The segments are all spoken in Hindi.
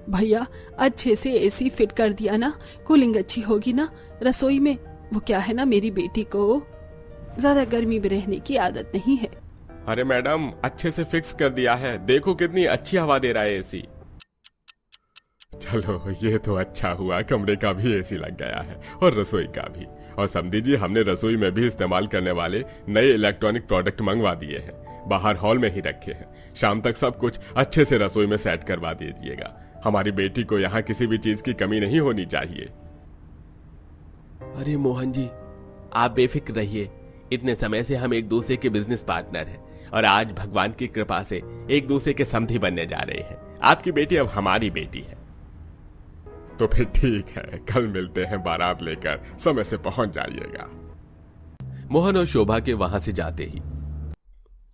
भैया अच्छे से एसी फिट कर दिया ना, कूलिंग अच्छी होगी ना रसोई में। वो क्या है ना, मेरी बेटी को ज्यादा गर्मी में रहने की आदत नहीं है। अरे मैडम अच्छे से फिक्स कर दिया है, देखो कितनी अच्छी हवा दे रहा है एसी। चलो ये तो अच्छा हुआ, कमरे का भी एसी लग गया है और रसोई का भी। और समझी जी हमने रसोई में भी इस्तेमाल करने वाले नए इलेक्ट्रॉनिक प्रोडक्ट मंगवा दिए हैं, बाहर हॉल में ही रखे हैं। शाम तक सब कुछ अच्छे से रसोई में सेट करवा दीजिएगा। हमारी बेटी को यहाँ किसी भी चीज की कमी नहीं होनी चाहिए। अरे मोहन जी आप बेफिक्र रहिए, इतने समय से हम एक दूसरे के बिजनेस पार्टनर हैं और आज भगवान की कृपा से एक दूसरे के समधी बनने जा रहे हैं। आपकी बेटी अब हमारी बेटी है। तो फिर ठीक है, कल मिलते हैं, बारात लेकर समय से पहुंच जाइएगा। मोहन और शोभा के वहां से जाते ही,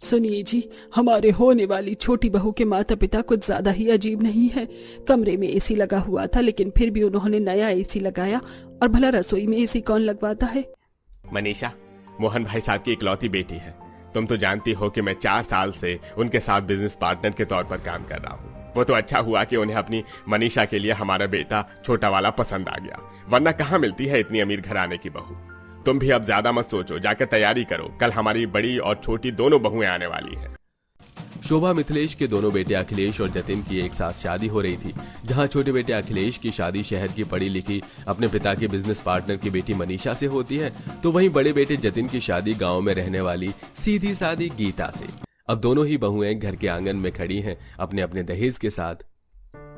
सुनिए जी, हमारे होने वाली छोटी बहू के माता पिता कुछ ज्यादा ही अजीब नहीं है। कमरे में एसी लगा हुआ था लेकिन फिर भी उन्होंने नया एसी लगाया, और भला रसोई में एसी कौन लगवाता है? मनीषा मोहन भाई साहब की इकलौती बेटी है। तुम तो जानती हो कि मैं 4 साल से उनके साथ बिजनेस पार्टनर के तौर पर काम कर रहा हूँ। वो तो अच्छा हुआ कि उन्हें अपनी मनीषा के लिए हमारा बेटा छोटा वाला पसंद आ गया, वरना कहाँ मिलती है इतनी अमीर घराने की बहू। तुम भी अब ज्यादा मत सोचो, जाकर तैयारी करो, कल हमारी बड़ी और छोटी दोनों बहुएं आने वाली हैं। शोभा मिथिलेश के दोनों बेटे अखिलेश और जतिन की एक साथ शादी हो रही थी। जहां छोटे बेटे अखिलेश की शादी शहर की पढ़ी लिखी अपने पिता के बिजनेस पार्टनर की बेटी मनीषा से होती है, तो वहीं बड़े बेटे जतिन की शादी गांव में रहने वाली सीधी सादी गीता से। अब दोनों ही बहुएं घर के आंगन में खड़ी हैं अपने अपने दहेज के साथ।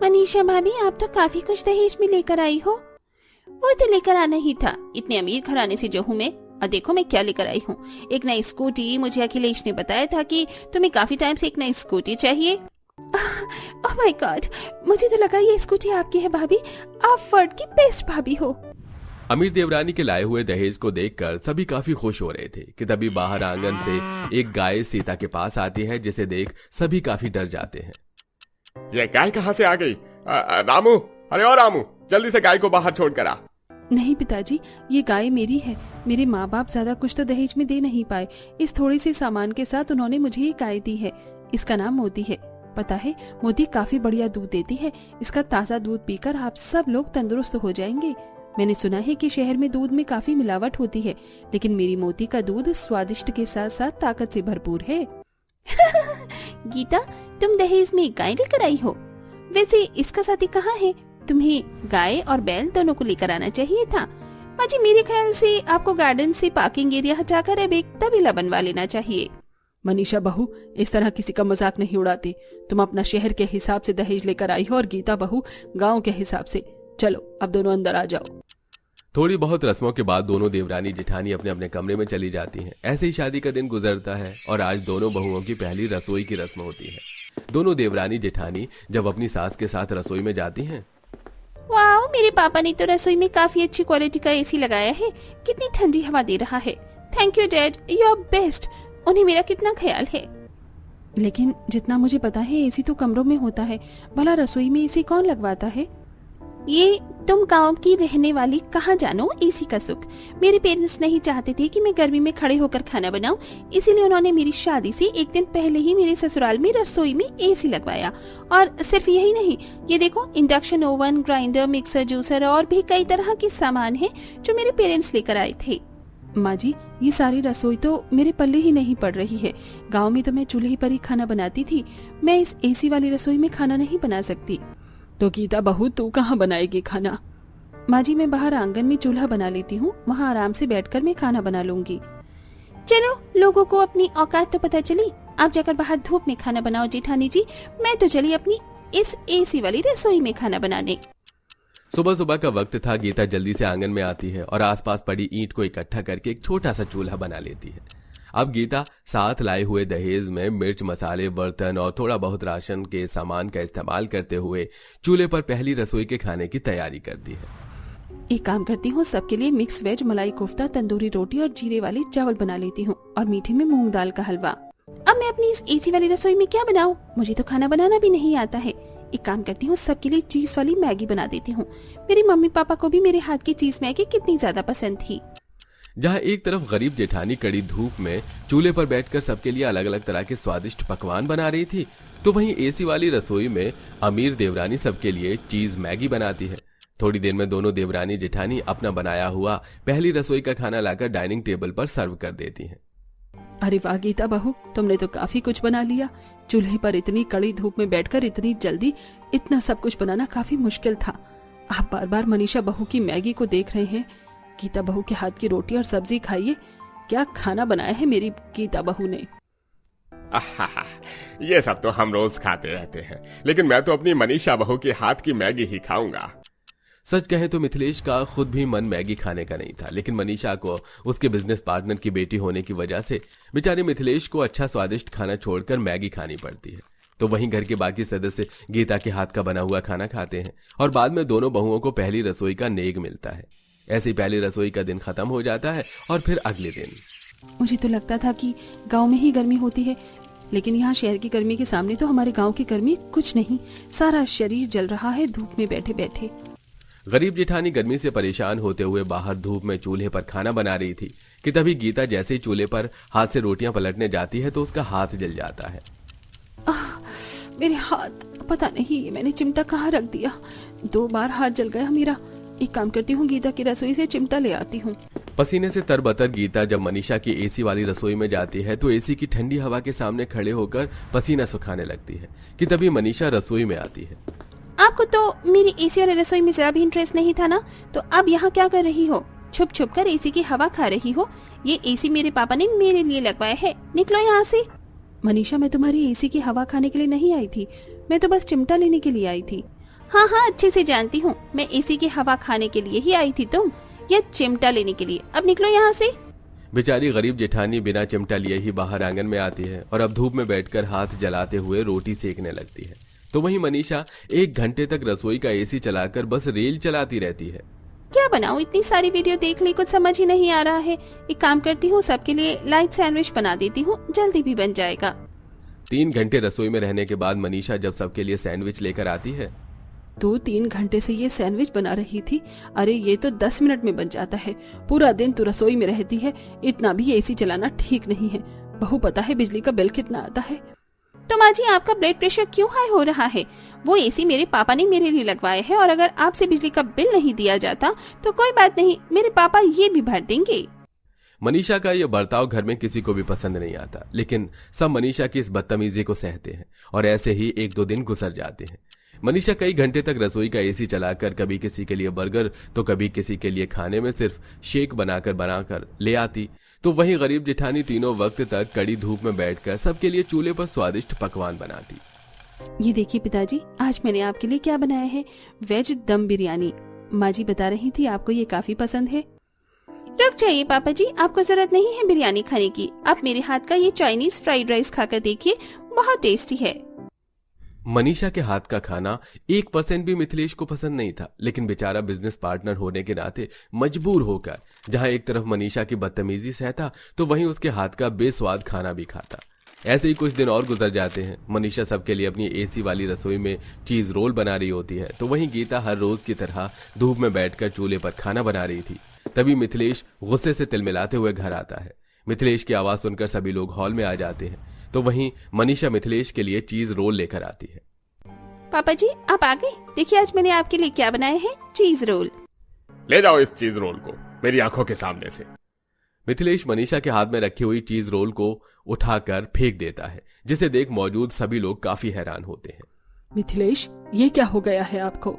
मनीषा भाभी आप तो काफी कुछ दहेज में लेकर आई हो। वो तो लेकर आना ही था, इतने अमीर घराने से जो हूँ मैं। और देखो मैं क्या लेकर आई हूँ, एक नई स्कूटी। मुझे अखिलेश ने बताया था कि तुम्हें काफी टाइम से एक नई स्कूटी चाहिए। ओह माय गॉड, मुझे तो लगा ये स्कूटी आपकी है भाभी, आप वर्ल्ड की बेस्ट भाभी हो। अमीर देवरानी के लाए हुए दहेज को देखकर सभी काफी खुश हो रहे थे कि तभी बाहर आंगन से एक गाय सीता के पास आती है, जिसे देख सभी काफी डर जाते हैं। ये गाय कहाँ से आ गई? रामू, अरे ओ रामू, जल्दी से गाय को बाहर छोड़ कर आ। नहीं पिताजी, ये गाय मेरी है। मेरे माँ बाप ज्यादा कुछ तो दहेज में दे नहीं पाए, इस थोड़े से सामान के साथ उन्होंने मुझे ये गाय दी है। इसका नाम मोती है। पता है, मोती काफी बढ़िया दूध देती है। इसका ताजा दूध पीकर आप सब लोग तंदुरुस्त हो जाएंगे। मैंने सुना है कि शहर में दूध में काफी मिलावट होती है, लेकिन मेरी मोती का दूध स्वादिष्ट के साथ साथ ताकत से भरपूर है। गीता, तुम दहेज में गाय लेकर आई हो? वैसे इसका साथी कहाँ है? तुम्हें गाय और बैल दोनों को लेकर आना चाहिए था। माजी, मेरे ख्याल से आपको गार्डन से पार्किंग एरिया हटाकर अब एक तबेला बनवा लेना चाहिए। मनीषा बहू, इस तरह किसी का मजाक नहीं उड़ाते। तुम अपना शहर के हिसाब से दहेज लेकर आई हो और गीता बहू गाँव के हिसाब से। चलो अब दोनों अंदर आ जाओ। थोड़ी बहुत रस्मों के बाद दोनों देवरानी जेठानी अपने अपने कमरे में चली जाती हैं। ऐसे ही शादी का दिन गुजरता है और आज दोनों बहुओं की पहली रसोई की रस्म होती है। दोनों देवरानी जेठानी जब अपनी सास के साथ रसोई में जाती हैं, वाओ, मेरे पापा ने तो रसोई में काफी अच्छी क्वालिटी का एसी लगाया है, कितनी ठंडी हवा दे रहा है। Thank you dad, you are best. उन्हें मेरा कितना ख्याल है। लेकिन जितना मुझे पता है एसी तो कमरों में होता है, भला रसोई में एसी कौन लगवाता है? ये तुम गांव की रहने वाली कहाँ जानो एसी का सुख। मेरे पेरेंट्स नहीं चाहते थे कि मैं गर्मी में खड़े होकर खाना बनाऊं, इसीलिए उन्होंने मेरी शादी से एक दिन पहले ही मेरे ससुराल में रसोई में एसी लगवाया। और सिर्फ यही नहीं, ये देखो induction oven, grinder, mixer, juicer और भी कई तरह के सामान हैं जो मेरे पेरेंट्स लेकर आए थे। माँ जी, ये सारी रसोई तो मेरे पल्ले ही नहीं पड़ रही है। गाँव में तो मैं चूल्हे पर ही खाना बनाती थी, मैं इस एसी वाली रसोई में खाना नहीं बना सकती। तो गीता बहू, तू कहाँ बनाएगी खाना? माँ जी, मैं बाहर आंगन में चूल्हा बना लेती हूँ, वहाँ आराम से बैठकर मैं खाना बना लूंगी। चलो, लोगों को अपनी औकात तो पता चली। आप जाकर बाहर धूप में खाना बनाओ जेठानी जी, मैं तो चली अपनी इस एसी वाली रसोई में खाना बनाने। सुबह सुबह का वक्त था। गीता जल्दी से आंगन में आती है और आसपास पड़ी ईंट को इकट्ठा करके एक छोटा सा चूल्हा बना लेती है। अब गीता साथ लाए हुए दहेज में मिर्च, मसाले, बर्तन और थोड़ा बहुत राशन के सामान का इस्तेमाल करते हुए चूल्हे पर पहली रसोई के खाने की तैयारी करती है। एक काम करती हूँ, सबके लिए मिक्स वेज, मलाई कोफ्ता, तंदूरी रोटी और जीरे वाले चावल बना लेती हूँ और मीठे में मूंग दाल का हलवा। अब मैं अपनी इस एसी वाली रसोई में क्या बनाऊं? मुझे तो खाना बनाना भी नहीं आता है। एक काम करती हूँ, सबके लिए चीज वाली मैगी बना देती हूँ। मेरी मम्मी पापा को भी मेरे हाथ की चीज मैगी कितनी ज्यादा पसंद थी। जहाँ एक तरफ गरीब जेठानी कड़ी धूप में चूल्हे पर बैठकर सबके लिए अलग अलग तरह के स्वादिष्ट पकवान बना रही थी, तो वहीं एसी वाली रसोई में अमीर देवरानी सबके लिए चीज मैगी बनाती है। थोड़ी देर में दोनों देवरानी जेठानी अपना बनाया हुआ पहली रसोई का खाना लाकर डाइनिंग टेबल पर सर्व कर देती हैं। अरे वाह गीता बहू, तुमने तो काफी कुछ बना लिया। चूल्हे पर इतनी कड़ी धूप में बैठकर इतनी जल्दी इतना सब कुछ बनाना काफी मुश्किल था। आप बार बार मनीषा बहू की मैगी को देख रहे हैं। गीता बहू के हाथ की रोटी और सब्जी खाइए। क्या खाना बनाया है मेरी गीता बहू ने। ये सब तो हम रोज खाते रहते हैं, लेकिन मैं तो अपनी मनीषा बहू के हाथ की मैगी ही खाऊंगा। सच कहें तो मिथिलेश का खुद भी मन मैगी खाने का नहीं था, लेकिन मनीषा को उसके बिजनेस पार्टनर की बेटी होने की वजह से बेचारे मिथिलेश को अच्छा स्वादिष्ट खाना छोड़कर मैगी खानी पड़ती है। तो वहीं घर के बाकी सदस्य गीता के हाथ का बना हुआ खाना खाते हैं और बाद में दोनों बहुओं को पहली रसोई का नेग मिलता है। ऐसे ही पहली रसोई का दिन खत्म हो जाता है और फिर अगले दिन। मुझे तो लगता था कि गांव में ही गर्मी होती है, लेकिन यहाँ शहर की गर्मी के सामने तो हमारे गांव की गर्मी कुछ नहीं। सारा शरीर जल रहा है धूप में बैठे बैठे। गरीब जेठानी गर्मी से परेशान होते हुए बाहर धूप में चूल्हे पर खाना बना रही थी कि तभी गीता जैसे ही चूल्हे पर हाथ से रोटियां पलटने जाती है तो उसका हाथ जल जाता है। मेरे हाथ, पता नहीं ये मैंने चिमटा कहाँ रख दिया। 2 बार हाथ जल गया मेरा। एक काम करती हूँ, गीता की रसोई से चिमटा ले आती हूँ। पसीने से तरबतर गीता जब मनीषा की एसी वाली रसोई में जाती है तो एसी की ठंडी हवा के सामने खड़े होकर पसीना सुखाने लगती है कि तभी मनीषा रसोई में आती है। आपको तो मेरी एसी वाली रसोई में जरा भी इंटरेस्ट नहीं था ना, तो अब यहाँ क्या कर रही हो? छुप छुप कर एसी की हवा खा रही हो। ये एसी मेरे पापा ने मेरे लिए लगवाया है, निकलो यहाँ से। मनीषा, मैं तुम्हारी एसी की हवा खाने के लिए नहीं आई थी, मैं तो बस चिमटा लेने के लिए आई थी। हाँ हाँ, अच्छे से जानती हूँ, मैं एसी की हवा खाने के लिए ही आई थी, तुम या चिमटा लेने के लिए। अब निकलो यहाँ से। बेचारी गरीब जेठानी बिना चिमटा लिए ही बाहर आंगन में आती है और अब धूप में बैठकर हाथ जलाते हुए रोटी सेकने लगती है। तो वहीं मनीषा 1 घंटे तक रसोई का एसी चलाकर बस रील चलाती रहती है। क्या बनाऊं, इतनी सारी वीडियो देख ली, कुछ समझ ही नहीं आ रहा है। एक काम करती हूँ, सबके लिए लाइट सैंडविच बना देती हूँ, जल्दी भी बन जाएगा। 3 घंटे रसोई में रहने के बाद मनीषा जब सबके लिए सैंडविच लेकर आती है। 2-3 घंटे से ये सैंडविच बना रही थी। अरे ये तो 10 मिनट में बन जाता है। पूरा दिन तू रसोई में रहती है, इतना भी एसी चलाना ठीक नहीं है। बहू, पता है बिजली का बिल कितना आता है? तो माँ जी, आपका ब्लड प्रेशर क्यों हाई हो रहा है? वो एसी मेरे पापा ने मेरे लिए लगवाया है और अगर आपसे बिजली का बिल नहीं दिया जाता तो कोई बात नहीं, मेरे पापा ये भी भर देंगे। मनीषा का यह बर्ताव घर में किसी को भी पसंद नहीं आता, लेकिन सब मनीषा की इस बदतमीजी को सहते हैं और ऐसे ही 1-2 दिन गुजर जाते हैं। मनीषा कई घंटे तक रसोई का एसी चलाकर कभी किसी के लिए बर्गर तो कभी किसी के लिए खाने में सिर्फ शेक बनाकर ले आती। तो वहीं गरीब जेठानी तीनों वक्त तक कड़ी धूप में बैठकर सबके लिए चूल्हे पर स्वादिष्ट पकवान बनाती। ये देखिए पिताजी, आज मैंने आपके लिए क्या बनाया है, वेज दम बिरयानी। माँ जी बता रही थी आपको ये काफी पसंद है। रुक जाइए पापा जी, आपको जरूरत नहीं है बिरयानी खाने की। आप मेरे हाथ का ये चाइनीज फ्राइड राइस खाकर देखिए, बहुत टेस्टी है। मनीषा के हाथ का खाना 1% भी मिथिलेश को पसंद नहीं था, लेकिन बेचारा बिजनेस पार्टनर होने के नाते मजबूर होकर जहां एक तरफ मनीषा की बदतमीजी सहता तो वहीं उसके हाथ का बेस्वाद खाना भी खाता। ऐसे ही कुछ दिन और गुजर जाते हैं। मनीषा सबके लिए अपनी एसी वाली रसोई में चीज रोल बना रही होती है, तो वहीं गीता हर रोज की तरह धूप में बैठकर चूल्हे पर खाना बना रही थी। तभी मिथिलेश गुस्से से तिलमिलाते हुए घर आता है। मिथिलेश की आवाज सुनकर सभी लोग हॉल में आ जाते हैं, तो वहीं मनीषा मिथिलेश के लिए चीज रोल लेकर आती है। पापा जी, आप आ गए। देखिए आज मैंने आपके लिए क्या बनाया है, चीज रोल। ले जाओ इस चीज रोल को मेरी आंखों के सामने से। मिथिलेश मनीषा के हाथ में रखी हुई चीज रोल को उठाकर फेंक देता है, जिसे देख मौजूद सभी लोग काफी हैरान होते हैं। मिथिलेश, ये क्या हो गया है आपको?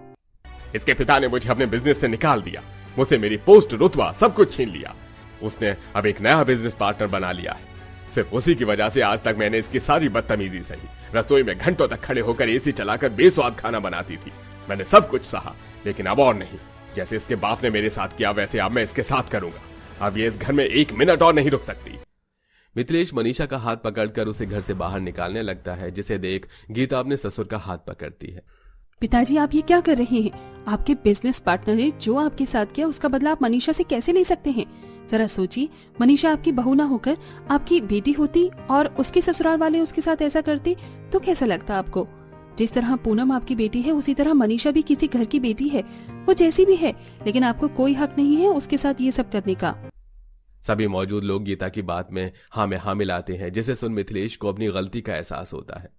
इसके पिता ने मुझे अपने बिजनेस से निकाल दिया, मुझसे मेरी पोस्ट, रुतबा सब कुछ छीन लिया। उसने अब एक नया बिजनेस पार्टनर बना लिया है। सिर्फ उसी की वजह से आज तक मैंने इसकी सारी बदतमीजी सही। रसोई में घंटों तक खड़े होकर एसी चलाकर बेस्वाद खाना बनाती थी। मैंने सब कुछ सहा, लेकिन अब और नहीं। जैसे इसके बाप ने मेरे साथ किया वैसे अब मैं इसके साथ करूंगा। अब ये इस घर में 1 मिनट और नहीं रुक सकती। मिथिलेश मनीषा का हाथ पकड़कर उसे घर से बाहर निकालने लगता है, जिसे देख गीता अपने ससुर का हाथ पकड़ती है। पिताजी, आप ये क्या कर रहे हैं? आपके बिजनेस पार्टनर ने जो आपके साथ किया उसका बदला आप मनीषा से कैसे ले सकते हैं? जरा सोचिए, मनीषा आपकी बहू ना होकर आपकी बेटी होती और उसके ससुराल वाले उसके साथ ऐसा करते तो कैसा लगता आपको? जिस तरह पूनम आपकी बेटी है उसी तरह मनीषा भी किसी घर की बेटी है, वो जैसी भी है, लेकिन आपको कोई हक नहीं है उसके साथ ये सब करने का। सभी मौजूद लोग गीता की बात में हाँ में हाँ मिलाते हैं, जिसे सुन मिथिलेश को अपनी गलती का एहसास होता है।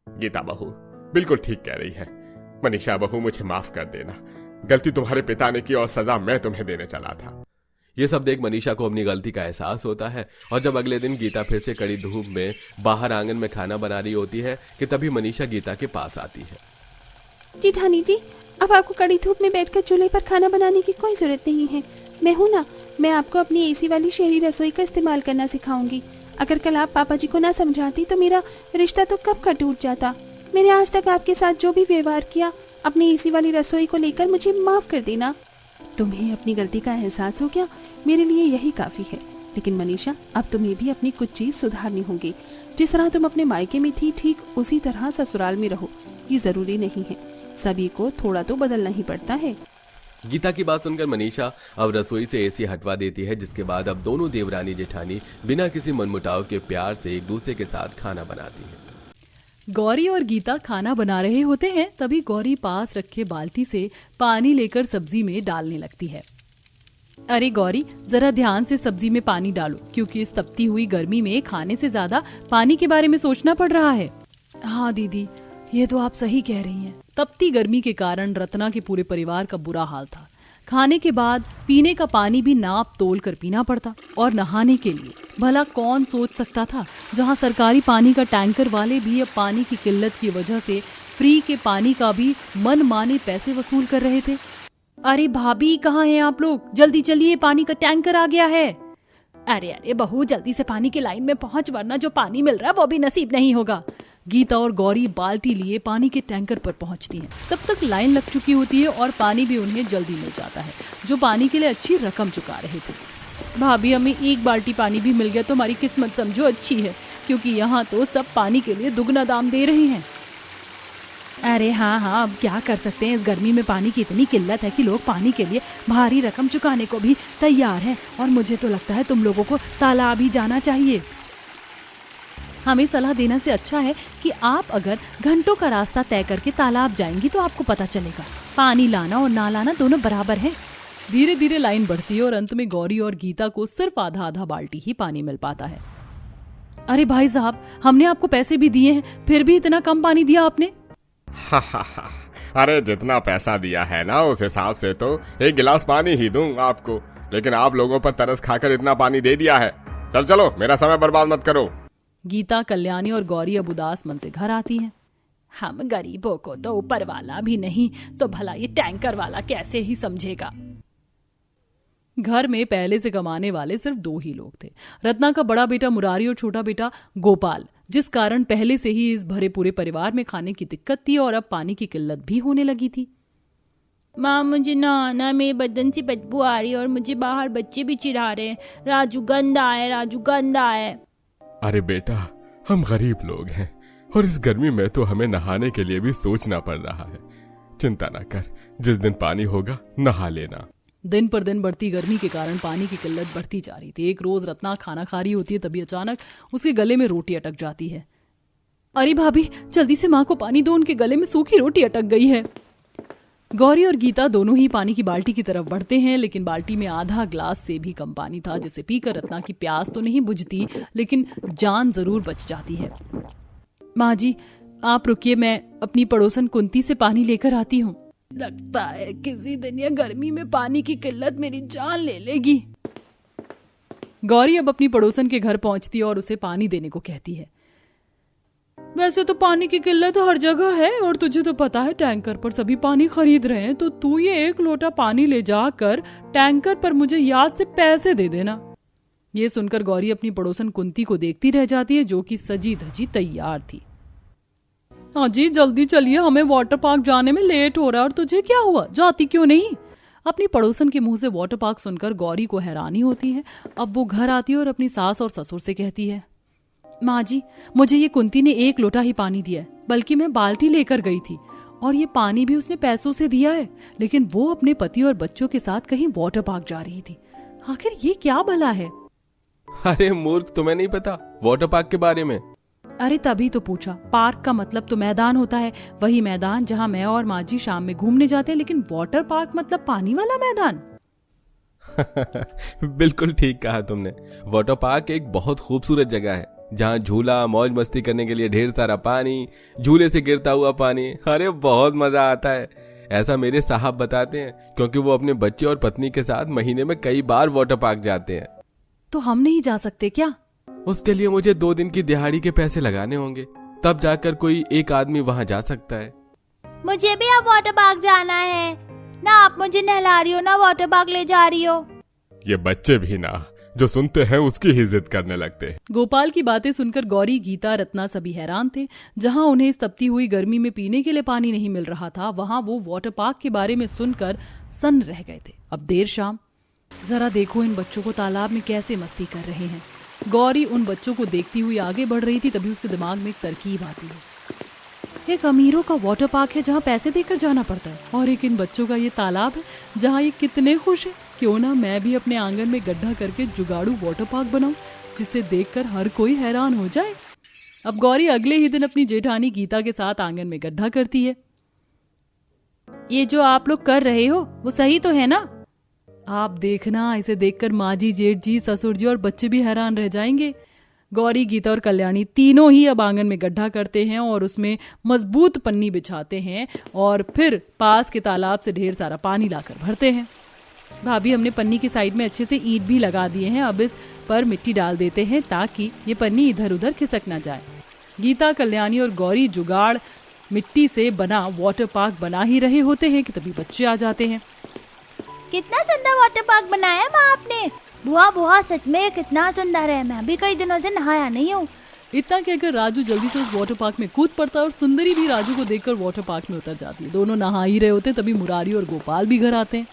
गीता बहू बिल्कुल ठीक कह रही है। मनीषा बहू मुझे माफ कर देना, गलती तुम्हारे पिता ने की और सजा मैं तुम्हें देने चला था। ये सब देख मनीषा को अपनी गलती का एहसास होता है और जब अगले दिन गीता फिर से कड़ी धूप में बाहर आंगन में खाना बना रही होती है कि तभी मनीषा गीता के पास आती है। जेठानी जी, अब आपको कड़ी धूप में बैठकर चूल्हे पर खाना बनाने की कोई जरूरत नहीं है। मैं हूँ ना, मैं आपको अपनी एसी वाली शहरी रसोई का इस्तेमाल करना सिखाऊंगी। अगर कल आप पापा जी को ना समझाती तो मेरा रिश्ता तो कब का टूट जाता। मैंने आज तक आपके साथ जो भी व्यवहार किया, अपनी एसी वाली रसोई को लेकर मुझे माफ कर देना। तुम्हें अपनी गलती का एहसास हो गया, मेरे लिए यही काफी है। लेकिन मनीषा, अब तुम्हें भी अपनी कुछ चीज सुधारनी होगी। जिस तरह तुम अपने मायके में थी, ठीक उसी तरह ससुराल में रहो। ये जरूरी नहीं है, सभी को थोड़ा तो बदलना ही पड़ता है। गीता की बात सुनकर मनीषा अब रसोई से एसी हटवा देती है, जिसके बाद अब दोनों देवरानी जेठानी बिना किसी मनमुटाव के प्यार से एक दूसरे के साथ खाना बनाती है। गौरी और गीता खाना बना रहे होते हैं, तभी गौरी पास रखे बाल्टी से पानी लेकर सब्जी में डालने लगती है। अरे गौरी, जरा ध्यान से सब्जी में पानी डालो, क्योंकि इस तपती हुई गर्मी में खाने से ज्यादा पानी के बारे में सोचना पड़ रहा है। हाँ दीदी, ये तो आप सही कह रही हैं। तपती गर्मी के कारण रत्ना के पूरे परिवार का बुरा हाल था। खाने के बाद पीने का पानी भी नाप तोल कर पीना पड़ता, और नहाने के लिए भला कौन सोच सकता था, जहां सरकारी पानी का टैंकर वाले भी अब पानी की किल्लत की वजह से फ्री के पानी का भी मन माने पैसे वसूल कर रहे थे। अरे भाभी, कहाँ हैं आप लोग? जल्दी चलिए, पानी का टैंकर आ गया है। अरे बहू, जल्दी से पानी की लाइन में पहुंच, वरना जो पानी मिल रहा है वो भी नसीब नहीं होगा। गीता और गौरी बाल्टी लिए पानी के टैंकर पर पहुंचती हैं। तब तक लाइन लग चुकी होती है और पानी भी उन्हें जल्दी मिल जाता है, जो पानी के लिए अच्छी रकम चुका रहे थे। भाभी, हमें एक बाल्टी पानी भी मिल गया तो हमारी किस्मत समझो अच्छी है, क्योंकि यहाँ तो सब पानी के लिए दुगना दाम दे रहे हैं। अरे हाँ, अब क्या कर सकते हैं। इस गर्मी में पानी की इतनी किल्लत है कि लोग पानी के लिए भारी रकम चुकाने को भी तैयार हैं, और मुझे तो लगता है तुम लोगों को तालाब ही जाना चाहिए। हमें सलाह देने से अच्छा है कि आप अगर घंटों का रास्ता तय करके तालाब जाएंगी तो आपको पता चलेगा, पानी लाना और ना लाना दोनों बराबर है। धीरे धीरे लाइन बढ़ती है और अंत में गौरी और गीता को सिर्फ आधा आधा बाल्टी ही पानी मिल पाता है। अरे भाई साहब, हमने आपको पैसे भी दिए हैं, फिर भी इतना कम पानी दिया आपने। अरे जितना पैसा दिया है ना, उस हिसाब से तो एक गिलास पानी ही दूं आपको, लेकिन आप लोगों पर तरस खाकर इतना पानी दे दिया है। चलो, मेरा समय बर्बाद मत करो। गीता, कल्याणी और गौरी अब उदास मन से घर आती हैं। हम गरीबों को तो ऊपर वाला भी नहीं, तो भला ये टैंकर वाला कैसे ही समझेगा। घर में पहले से कमाने वाले सिर्फ 2 ही लोग थे, रत्ना का बड़ा बेटा मुरारी और छोटा बेटा गोपाल, जिस कारण पहले से ही इस भरे पूरे परिवार में खाने की दिक्कत थी और अब पानी की किल्लत भी होने लगी थी। माँ, मुझे नहाना, मेरे बदन से बदबू आ रही है और मुझे बाहर बच्चे भी चिढ़ा रहे हैं। राजू गंदा है। अरे बेटा, हम गरीब लोग हैं और इस गर्मी में तो हमें नहाने के लिए भी सोचना पड़ रहा है। चिंता ना कर, जिस दिन पानी होगा नहा लेना। दिन पर दिन बढ़ती गर्मी के कारण पानी की किल्लत बढ़ती जा रही थी। एक रोज रत्ना खाना खा रही होती है, तभी अचानक उसके गले में रोटी अटक जाती है। अरे भाभी, जल्दी से माँ को पानी दो, उनके गले में सूखी रोटी अटक गई है। गौरी और गीता दोनों ही पानी की बाल्टी की तरफ बढ़ते हैं, लेकिन बाल्टी में आधा ग्लास से भी कम पानी था, जिसे पीकर रत्ना की प्यास तो नहीं बुझती, लेकिन जान जरूर बच जाती है। माँ जी, आप रुकिए, मैं अपनी पड़ोसन कुंती से पानी लेकर आती हूँ। लगता है किसी दिन ये गर्मी में पानी की किल्लत मेरी जान ले लेगी। गौरी अब अपनी पड़ोसन के घर पहुंचती है और उसे पानी देने को कहती है। वैसे तो पानी की किल्लत हर जगह है और तुझे तो पता है टैंकर पर सभी पानी खरीद रहे हैं, तो तू ये 1 लोटा पानी ले जाकर टैंकर पर मुझे याद से पैसे दे देना। ये सुनकर गौरी अपनी पड़ोसन कुंती को देखती रह जाती है, जो कि सजी धजी तैयार थी। हाँ जी, जल्दी चलिए, हमें वाटर पार्क जाने में लेट हो रहा है। और तुझे क्या हुआ, जाती क्यों नहीं? अपनी पड़ोसन के मुंह से वाटर पार्क सुनकर गौरी को हैरानी होती है। अब वो घर आती है और अपनी सास और ससुर से कहती है, माँ जी, मुझे ये कुंती ने 1 लोटा ही पानी दिया है, बल्कि मैं बाल्टी लेकर गई थी और ये पानी भी उसने पैसों से दिया है, लेकिन वो अपने पति और बच्चों के साथ कहीं वाटर पार्क जा रही थी। आखिर ये क्या भला है? अरे मूर्ख, तुम्हें नहीं पता वाटर पार्क के बारे में? अरे तभी तो पूछा। पार्क का मतलब तो मैदान होता है, वही मैदान जहाँ मैं और माँ जी शाम में घूमने जाते हैं, लेकिन वाटर पार्क मतलब पानी वाला मैदान। बिल्कुल ठीक कहा तुमने। वाटर पार्क एक बहुत खूबसूरत जगह है जहाँ झूला, मौज मस्ती करने के लिए ढेर सारा पानी, झूले से गिरता हुआ पानी। अरे बहुत मजा आता है। ऐसा मेरे साहब बताते हैं, क्योंकि वो अपने बच्चे और पत्नी के साथ महीने में कई बार वाटर पार्क जाते हैं। तो हम नहीं जा सकते क्या? उसके लिए मुझे 2 दिन की दिहाड़ी के पैसे लगाने होंगे, तब जाकर कोई एक आदमी वहाँ जा सकता है। मुझे भी अब वाटर पार्क जाना है। ना आप मुझे नहला रही हो, ना वाटर पार्क ले जा रही हो। ये बच्चे भी ना, जो सुनते हैं उसकी ही जिद करने लगते हैं। गोपाल की बातें सुनकर गौरी, गीता, रत्ना सभी हैरान थे। जहां उन्हें इस तपती हुई गर्मी में पीने के लिए पानी नहीं मिल रहा था, वहां वो वाटर पार्क के बारे में सुनकर सन्न रह गए थे। अब देर शाम, जरा देखो इन बच्चों को तालाब में कैसे मस्ती कर रहे हैं। गौरी उन बच्चों को देखती हुई आगे बढ़ रही थी, तभी उसके दिमाग में एक तरकीब आती है। एक अमीरों का वाटर पार्क है जहाँ पैसे देकर जाना पड़ता है, और एक इन बच्चों का ये तालाब है जहाँ ये कितने खुश है। क्यों ना मैं भी अपने आंगन में गड्ढा करके जुगाड़ू वाटर पार्क बनाऊं, जिसे देखकर हर कोई हैरान हो जाए। अब गौरी अगले ही दिन अपनी जेठानी गीता के साथ आंगन में गड्ढा करती है। ये जो आप लोग कर रहे हो वो सही तो है ना? आप देखना, इसे देखकर माँ जी, जेठ जी, ससुर जी और बच्चे भी हैरान रह जाएंगे। गौरी, गीता और कल्याणी तीनों ही अब आंगन में गड्ढा करते हैं और उसमें मजबूत पन्नी बिछाते हैं और फिर पास के तालाब से ढेर सारा पानी लाकर भरते हैं। भाभी, हमने पन्नी की साइड में अच्छे से ईंट भी लगा दिए हैं। अब इस पर मिट्टी डाल देते हैं ताकि ये पन्नी इधर उधर खिसक ना जाए। गीता, कल्याणी और गौरी जुगाड़ मिट्टी से बना वाटर पार्क बना ही रहे होते हैं कि तभी बच्चे आ जाते हैं। कितना सुंदर वाटर पार्क बनाया माँ आपने। बुआ बुआ, सच में कितना सुंदर है। मैं भी कई दिनों से नहाया नहीं हूँ। इतना कहकर राजू जल्दी से उस वाटर पार्क में कूद पड़ता है और सुंदरी भी राजू को देखकर वाटर पार्क में उतर जाती है। दोनों नहा ही रहे होते हैं, तभी मुरारी और गोपाल भी घर आते हैं।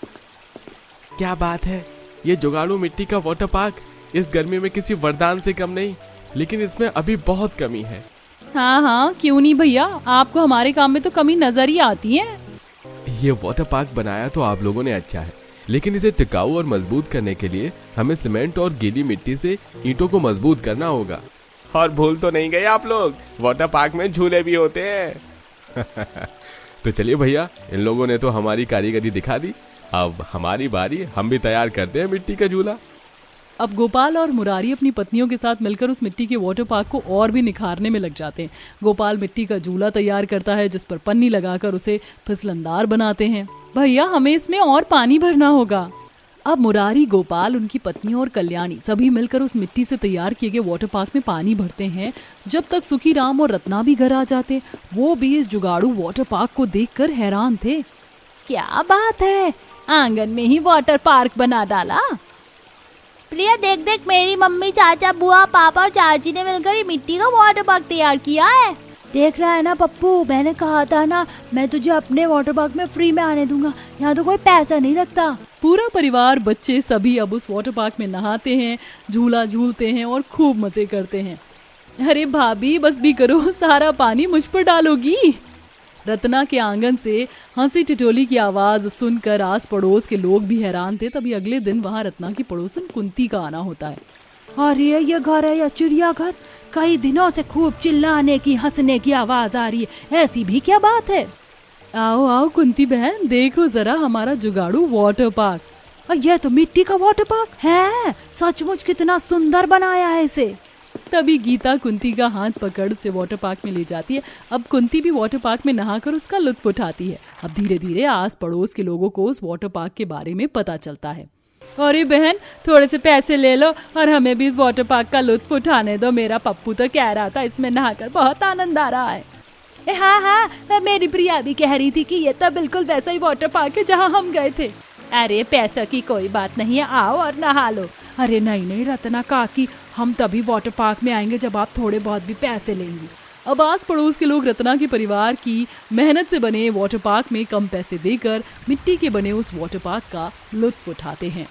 क्या बात है, ये जुगाड़ू मिट्टी का वाटर पार्क इस गर्मी में किसी वरदान से कम नहीं, लेकिन इसमें अभी बहुत कमी है। हाँ हाँ, क्यों नहीं भैया, आपको हमारे काम में तो कमी नजर ही आती है। ये वाटर पार्क बनाया तो आप लोगों ने अच्छा है, लेकिन इसे टिकाऊ और मजबूत करने के लिए हमें सीमेंट और गीली मिट्टी से ईंटों को मजबूत करना होगा। और भूल तो नहीं गए आप लोग, वाटर पार्क में झूले भी होते हैं। तो चलिए भैया, इन लोगों ने तो हमारी कारीगरी दिखा दी, अब हमारी बारी, हम भी तैयार करते हैं मिट्टी का झूला। अब गोपाल और मुरारी अपनी पत्नियों के साथ मिलकर उस मिट्टी के वाटर पार्क को और भी निखारने में लग जाते हैं। गोपाल मिट्टी का झूला तैयार करता है, जिस पर पन्नी लगाकर उसे फिसलनदार बनाते हैं। भैया, हमें इसमें और पानी भरना होगा। अब मुरारी, गोपाल, उनकी पत्नियों और कल्याणी सभी मिलकर उस मिट्टी से तैयार किए गए वाटर पार्क में पानी भरते हैं। जब तक सुखी राम और रत्ना भी घर आ जाते, वो भी इस जुगाड़ू वाटर पार्क को देखकर हैरान थे। क्या बात है, आंगन में ही वाटर पार्क बना डाला। प्रिया, देख देख, मेरी मम्मी, चाचा, बुआ, पापा और चाची ने मिलकर ये मिट्टी का वाटर पार्क तैयार किया है। देख रहा है ना पप्पू, मैंने कहा था ना, मैं तुझे अपने वाटर पार्क में फ्री में आने दूंगा। यहाँ तो कोई पैसा नहीं लगता। पूरा परिवार, बच्चे सभी अब उस वाटर पार्क में नहाते हैं, झूला झूलते हैं और खूब मजे करते हैं। अरे भाभी, बस भी करो, सारा पानी मुझ पर डालोगी। रत्ना के आंगन से हंसी टिटोली की आवाज सुनकर आस पड़ोस के लोग भी हैरान थे। तभी अगले दिन वहाँ रत्ना की पड़ोसन कुंती का आना होता है। अरे, ये घर है या चिड़ियाघर? कई दिनों से खूब चिल्लाने की, हंसने की आवाज आ रही है, ऐसी भी क्या बात है? आओ आओ कुंती बहन, देखो जरा हमारा जुगाड़ू वाटर पार्क। और ये तो मिट्टी का वाटर पार्क है, सचमुच कितना सुंदर बनाया है इसे। तभी गीता कुंती का हाथ पकड़ से वाटर पार्क में ले जाती है। अब कुंती भी वाटर पार्क में नहाकर उसका लुत्फ उठाती है। अब धीरे धीरे आस पड़ोस के लोगों को उस वाटर पार्क के बारे में पता चलता है। अरे बहन, थोड़े से पैसे ले लो और हमें भी इस वाटर पार्क का लुत्फ उठाने दो। मेरा पप्पू तो कह रहा था इसमें नहाकर बहुत आनंद आ रहा है। हाँ हाँ, मेरी प्रिया भी कह रही थी कि ये तो बिल्कुल वैसा ही वाटर पार्क है जहाँ हम गए थे। अरे पैसा की कोई बात नहीं है, आओ और नहा लो। अरे नहीं नहीं रत्ना काकी, हम तभी वाटर पार्क में आएंगे जब आप थोड़े बहुत भी पैसे लेंगी। अब आस पड़ोस के लोग रत्ना के परिवार की मेहनत से बने वाटर पार्क में कम पैसे देकर मिट्टी के बने उस वाटर पार्क का लुत्फ उठाते हैं।